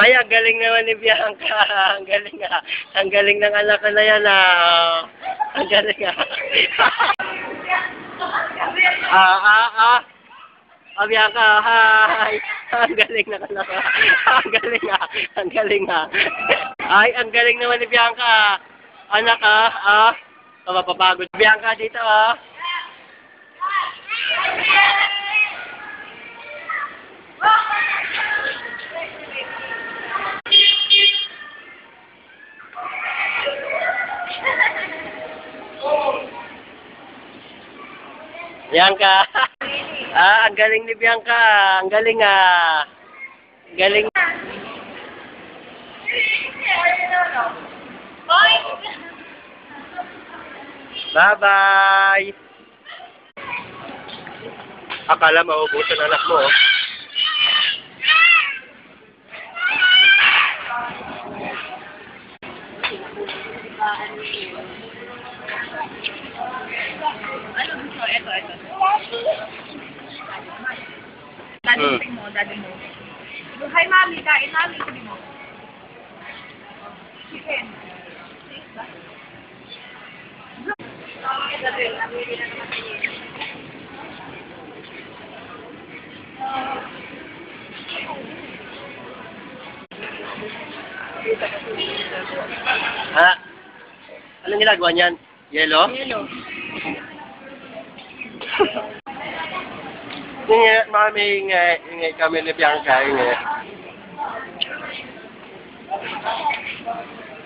Ay, ang galing naman ni Bianca. Ang galing ah. Ang galing ng anak ko na yan ah. Ang galing ah. Bianca, hi. Ang galing ng anak ko. Ang galing ah. Ang galing ah. Ay, ang galing naman ni Bianca. Anak ah. Mapapagod. Bianca dito ah. Bianca. Ang galing ni Bianca. Ang galing ah. Galing. Bye-bye. Akala maubusan anak mo. Oh. Ano gusto? Ito. Daddy mo. Hi, mami. Kain, mami. Sabi mo. Chicken. Anong ginagawa niyan? Yellow? Yellow. Mami, ingay kami ni Bianca, ingay.